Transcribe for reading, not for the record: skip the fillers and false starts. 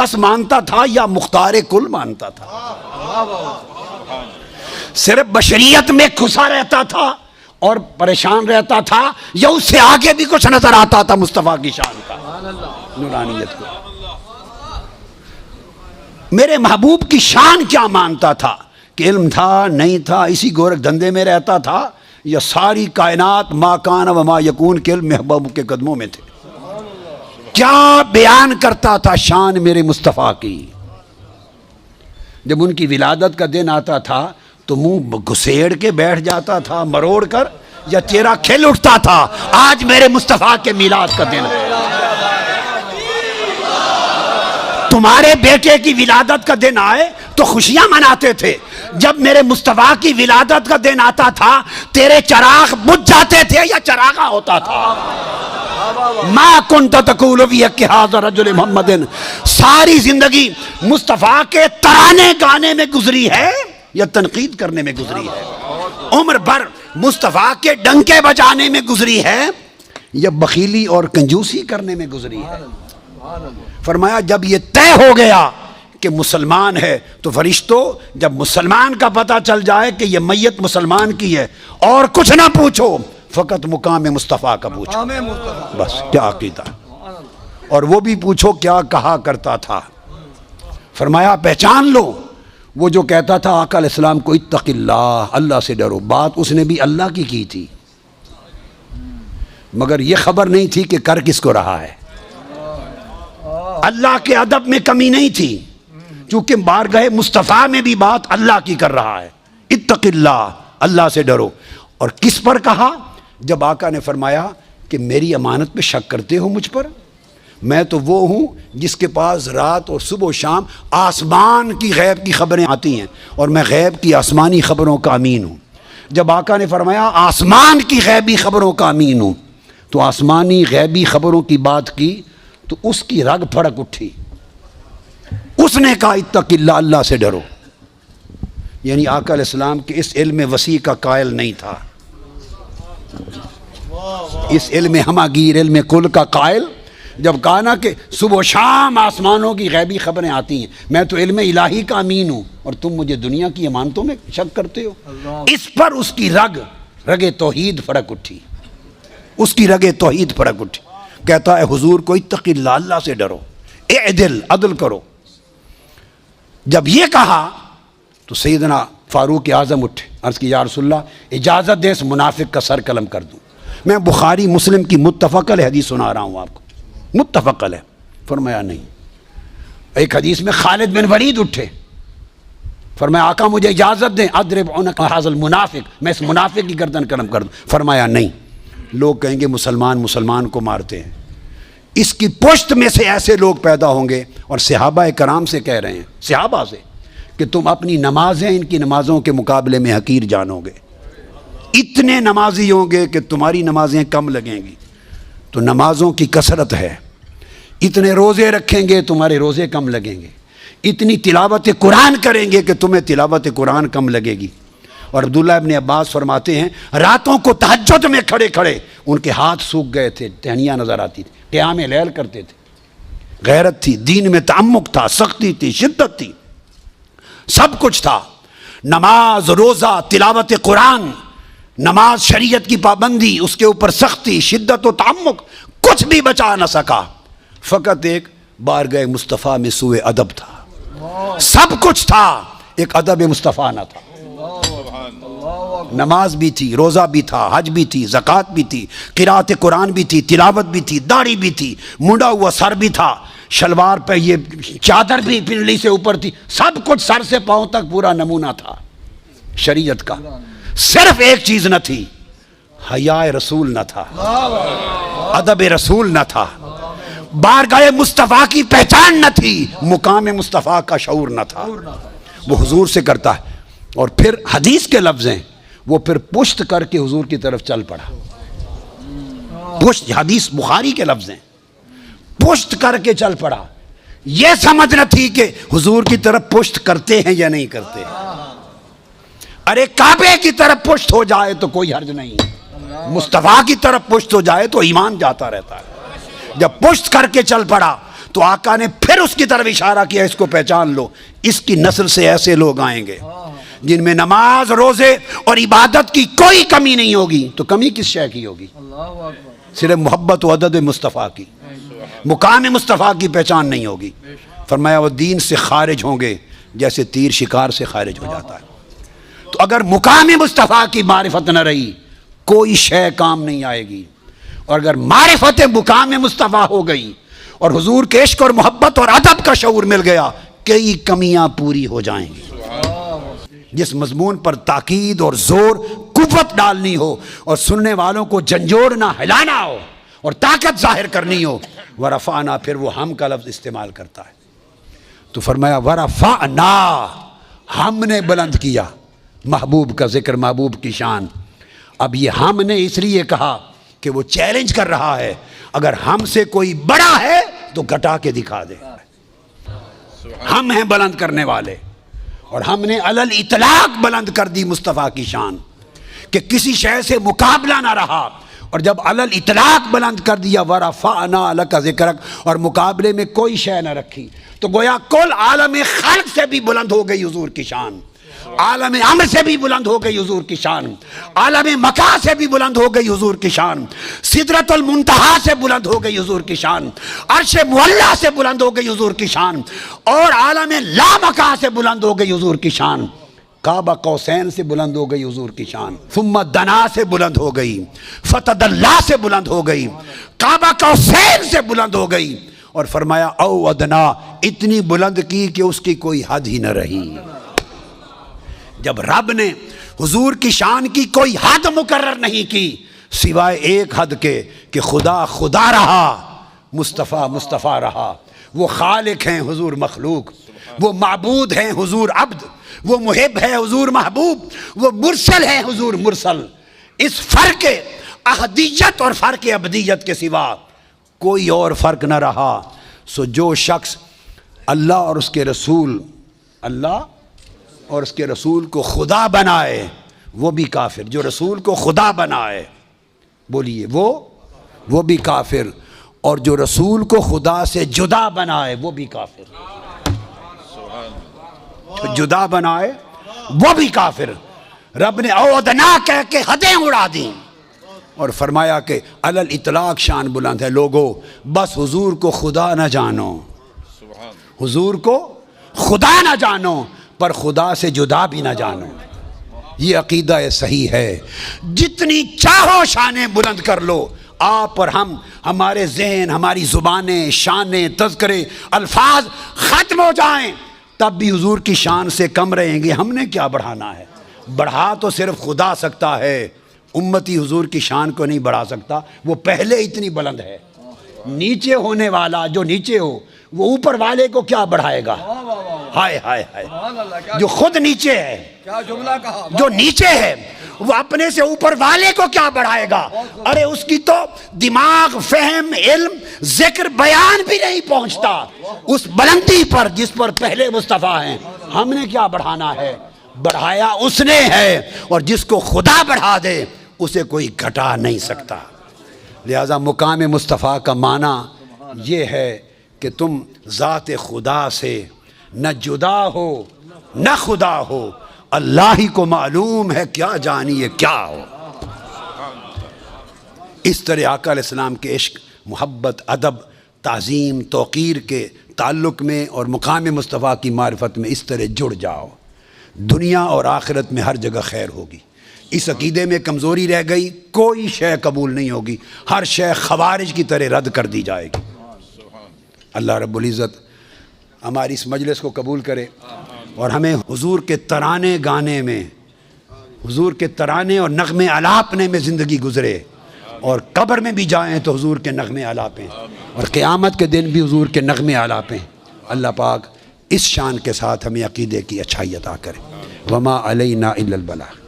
کس مانتا تھا یا مختار کل مانتا تھا؟ صرف بشریت میں کھسا رہتا تھا اور پریشان رہتا تھا یا اس سے آگے بھی کچھ نظر آتا تھا مصطفیٰ کی شان کا، نورانیت کو؟ میرے محبوب کی شان کیا مانتا تھا کہ علم تھا نہیں تھا، اسی گورکھ دھندے میں رہتا تھا، یا ساری کائنات ما کان و ما یکون کے علم محبوب کے قدموں میں تھے؟ کیا بیان کرتا تھا شان میرے مصطفیٰ کی؟ جب ان کی ولادت کا دن آتا تھا تو منہ گھسیڑ کے بیٹھ جاتا تھا مروڑ کر، یا چہرہ کھل اٹھتا تھا آج میرے مصطفیٰ کے میلاد کا دن ہے؟ تمہارے بیٹے کی ولادت کا دن آئے تو خوشیاں مناتے تھے، جب میرے مصطفیٰ کی ولادت کا دن آتا تھا تیرے چراغ بجھ جاتے تھے یا چراغا ہوتا تھا؟ ما کنت تقول فی حق ھذا الرجل محمد، ساری زندگی مصطفیٰ کے ترانے گانے میں گزری ہے یا تنقید کرنے میں گزری ہے؟ عمر بھر مصطفیٰ کے ڈنکے بجانے میں گزری ہے یا بخیلی اور کنجوسی کرنے میں گزری ہے؟ فرمایا جب یہ طے ہو گیا کہ مسلمان ہے تو فرشتوں، جب مسلمان کا پتہ چل جائے کہ یہ میت مسلمان کی ہے، اور کچھ نہ پوچھو، فقط مقام مصطفیٰ کا پوچھو، بس کیا عقیدہ، اور وہ بھی پوچھو کیا کہا کرتا تھا۔ فرمایا پہچان لو، وہ جو کہتا تھا آقا علیہ السلام کو اتق اللہ، اللہ سے ڈرو، بات اس نے بھی اللہ کی تھی، مگر یہ خبر نہیں تھی کہ کر کس کو رہا ہے۔ اللہ کے ادب میں کمی نہیں تھی، چونکہ بارگاہ مصطفیٰ میں بھی بات اللہ کی کر رہا ہے، اتق اللہ، اللہ سے ڈرو۔ اور کس پر کہا؟ جب آقا نے فرمایا کہ میری امانت پہ شک کرتے ہو مجھ پر، میں تو وہ ہوں جس کے پاس رات اور صبح و شام آسمان کی غیب کی خبریں آتی ہیں، اور میں غیب کی آسمانی خبروں کا امین ہوں۔ جب آقا نے فرمایا آسمان کی غیبی خبروں کا امین ہوں، تو آسمانی غیبی خبروں کی بات کی تو اس کی رگ پھڑک اٹھی، اس نے کہا اتق اللہ، اللہ سے ڈرو۔ یعنی آقا علیہ السلام کے اس علم وسیع کا قائل نہیں تھا، اس علم ہماگیر، علم کل کا قائل۔ جب کہا نا کہ صبح و شام آسمانوں کی غیبی خبریں آتی ہیں، میں تو علم الہی کا امین ہوں اور تم مجھے دنیا کی امانتوں میں شک کرتے ہو، اس پر اس کی رگ توحید پھڑک اٹھی، اس کی رگ توحید پھڑک اٹھی۔ کہتا ہے حضور کو اتق اللہ، اللہ سے ڈرو، اعدل، عدل کرو۔ جب یہ کہا تو سیدنا فاروق اعظم اٹھے، عرض کی یا رسول اللہ اجازت دیں اس منافق کا سر قلم کر دوں۔ میں بخاری مسلم کی متفق علیہ حدیث سنا رہا ہوں آپ کو، متفق علیہ۔ فرمایا نہیں۔ ایک حدیث میں خالد بن ولید اٹھے، فرمایا آقا مجھے اجازت دیں اضرب عنق ھذا المنافق، میں اس منافق کی گردن قلم کر دوں۔ فرمایا نہیں، لوگ کہیں گے مسلمان کو مارتے ہیں۔ اس کی پشت میں سے ایسے لوگ پیدا ہوں گے، اور صحابہ کرام سے کہہ رہے ہیں، صحابہ سے، کہ تم اپنی نمازیں ان کی نمازوں کے مقابلے میں حقیر جانو گے۔ اتنے نمازی ہوں گے کہ تمہاری نمازیں کم لگیں گی، تو نمازوں کی کثرت ہے۔ اتنے روزے رکھیں گے تمہارے روزے کم لگیں گے، اتنی تلاوت قرآن کریں گے کہ تمہیں تلاوت قرآن کم لگے گی۔ اور عبداللہ ابن عباس فرماتے ہیں راتوں کو تہجد میں کھڑے کھڑے ان کے ہاتھ سوکھ گئے تھے، ٹہنیاں نظر آتی تھی، قیام لیل کرتے تھے۔ غیرت تھی، دین میں تعمق تھا، سختی تھی، شدت تھی، سب کچھ تھا۔ نماز، روزہ، تلاوت قرآن، نماز شریعت کی پابندی، اس کے اوپر سختی، شدت و تعمق، کچھ بھی بچا نہ سکا۔ فقط ایک بارگاہ مصطفیٰ میں سوء ادب تھا، سب کچھ تھا، ایک ادب مصطفیٰ نہ تھا۔ نماز بھی تھی، روزہ بھی تھا، حج بھی تھی، زکوٰۃ بھی تھی، قرات قرآن بھی تھی، تلاوت بھی تھی، داڑھی بھی تھی، منڈا ہوا سر بھی تھا، شلوار پہ یہ چادر بھی پنڈلی سے اوپر تھی، سب کچھ سر سے پاؤں تک پورا نمونہ تھا شریعت کا۔ صرف ایک چیز نہ تھی، حیاء رسول نہ تھا، ادب رسول نہ تھا، بارگاہ مصطفیٰ کی پہچان نہ تھی، مقام مصطفیٰ کا شعور نہ تھا۔ وہ حضور سے کرتا ہے، اور پھر حدیث کے لفظ ہیں، وہ پھر پشت کر کے حضور کی طرف چل پڑا۔ پشت، حدیث بخاری کے لفظ ہیں، پشت کر کے چل پڑا۔ یہ سمجھ نہ تھی کہ حضور کی طرف پشت کرتے ہیں یا نہیں کرتے۔ ارے کعبے کی طرف پشت ہو جائے تو کوئی حرج نہیں، مصطفیٰ کی طرف پشت ہو جائے تو ایمان جاتا رہتا ہے۔ جب پشت کر کے چل پڑا تو آقا نے پھر اس کی طرف اشارہ کیا، اس کو پہچان لو، اس کی نسل سے ایسے لوگ آئیں گے جن میں نماز، روزے اور عبادت کی کوئی کمی نہیں ہوگی۔ تو کمی کس شے کی ہوگی؟ صرف محبت و عدد مصطفیٰ کی، مقام مصطفیٰ کی پہچان نہیں ہوگی۔ فرمایا وہ دین سے خارج ہوں گے جیسے تیر شکار سے خارج ہو جاتا ہے۔ تو اگر مقام مصطفیٰ کی معرفت نہ رہی کوئی شے کام نہیں آئے گی، اور اگر معرفت مقام مصطفیٰ ہو گئی اور حضور کے عشق اور محبت اور ادب کا شعور مل گیا، کئی کمیاں پوری ہو جائیں گی۔ جس مضمون پر تاکید اور زور، قوت ڈالنی ہو اور سننے والوں کو جھنجھوڑنا، ہلانا ہو اور طاقت ظاہر کرنی ہو، ورفعنا، پھر وہ ہم کا لفظ استعمال کرتا ہے۔ تو فرمایا ورفعنا، ہم نے بلند کیا محبوب کا ذکر، محبوب کی شان۔ اب یہ ہم نے اس لیے کہا کہ وہ چیلنج کر رہا ہے، اگر ہم سے کوئی بڑا ہے تو گھٹا کے دکھا دے۔ ہم ہیں بلند کرنے والے، اور ہم نے علی الاطلاق بلند کر دی مصطفیٰ کی شان کہ کسی شے سے مقابلہ نہ رہا، اور جب علی الاطلاق بلند کر دیا ورفعنا لک ذکرک، اور مقابلے میں کوئی شے نہ رکھی، تو گویا کل عالم خلق سے بھی بلند ہو گئی حضور کی شان، عالم امر سے بھی بلند ہو گئی حضور کی شان، عالم مکہ سے بھی بلند ہو گئی حضور کی شان، سدرۃ المنتہا سے بلند ہو گئی حضور کی شان، عرش معلیٰ سے بلند ہو گئی حضور کی شان، اور عالم لامکہ سے بلند ہو گئی حضور کی شان، کعبہ قوسین سے بلند ہو گئی حضور کی شان، ثم دنا سے بلند ہو گئی، فتدلی سے بلند ہو گئی، کعبہ قوسین سے بلند ہو گئی، اور فرمایا او ادنا، اتنی بلند کی کہ اس کی کوئی حد ہی نہ رہی۔ جب رب نے حضور کی شان کی کوئی حد مقرر نہیں کی سوائے ایک حد کے کہ خدا خدا رہا، مصطفیٰ مصطفیٰ رہا، وہ خالق ہیں حضور مخلوق، وہ معبود ہیں حضور عبد، وہ محب ہے حضور محبوب، وہ مرسل ہے حضور مرسل۔ اس فرق احدیت اور فرق ابدیت کے سوا کوئی اور فرق نہ رہا۔ سو جو شخص اللہ اور اس کے رسول، اللہ اور اس کے رسول کو خدا بنائے وہ بھی کافر، جو رسول کو خدا بنائے بولیے وہ بھی کافر، اور جو رسول کو خدا سے جدا بنائے وہ بھی کافر، جدا بنائے وہ بھی کافر۔ رب نے او ادنا کہہ کے حدیں اڑا دیں اور فرمایا کہ علی الاطلاق شان بلند ہے۔ لوگو بس حضور کو خدا نہ جانو، حضور کو خدا نہ جانو، پر خدا سے جدا بھی نہ جانو۔ یہ عقیدہ صحیح ہے۔ جتنی چاہو شانیں بلند کر لو، آپ اور ہم، ہمارے ذہن، ہماری زبانیں، شانیں، تذکرے، الفاظ ختم ہو جائیں تب بھی حضور کی شان سے کم رہیں گے۔ ہم نے کیا بڑھانا ہے؟ بڑھا تو صرف خدا سکتا ہے، امتی حضور کی شان کو نہیں بڑھا سکتا، وہ پہلے اتنی بلند ہے۔ نیچے ہونے والا جو نیچے ہو وہ اوپر والے کو کیا بڑھائے گا؟ ہائے ہائے ہائے، جو خود نیچے ہے، جو نیچے ہے وہ اپنے سے اوپر والے کو کیا بڑھائے گا؟ ارے اس کی تو دماغ، فہم، علم، ذکر، بیان بھی نہیں پہنچتا اس بلندی پر جس پر پہلے مصطفیٰ ہیں۔ ہم نے کیا بڑھانا ہے؟ بڑھایا اس نے ہے، اور جس کو خدا بڑھا دے اسے کوئی گھٹا نہیں سکتا۔ لہذا مقام مصطفیٰ کا معنی یہ ہے کہ تم ذات خدا سے نہ جدا ہو نہ خدا ہو، اللہ ہی کو معلوم ہے کیا جانیے کیا ہو۔ اس طرح آقا علیہ السلام کے عشق، محبت، ادب، تعظیم، توقیر کے تعلق میں اور مقام مصطفیٰ کی معرفت میں اس طرح جڑ جاؤ، دنیا اور آخرت میں ہر جگہ خیر ہوگی۔ اس عقیدے میں کمزوری رہ گئی، کوئی شے قبول نہیں ہوگی، ہر شے خوارج کی طرح رد کر دی جائے گی۔ اللہ رب العزت ہماری اس مجلس کو قبول کرے اور ہمیں حضور کے ترانے گانے میں، حضور کے ترانے اور نغمے الاپنے میں زندگی گزرے، اور قبر میں بھی جائیں تو حضور کے نغمے الاپیں، اور قیامت کے دن بھی حضور کے نغمے الاپیں۔ اللہ پاک اس شان کے ساتھ ہمیں عقیدے کی اچھائی عطا کرے۔ وما علینا الا البلاغ۔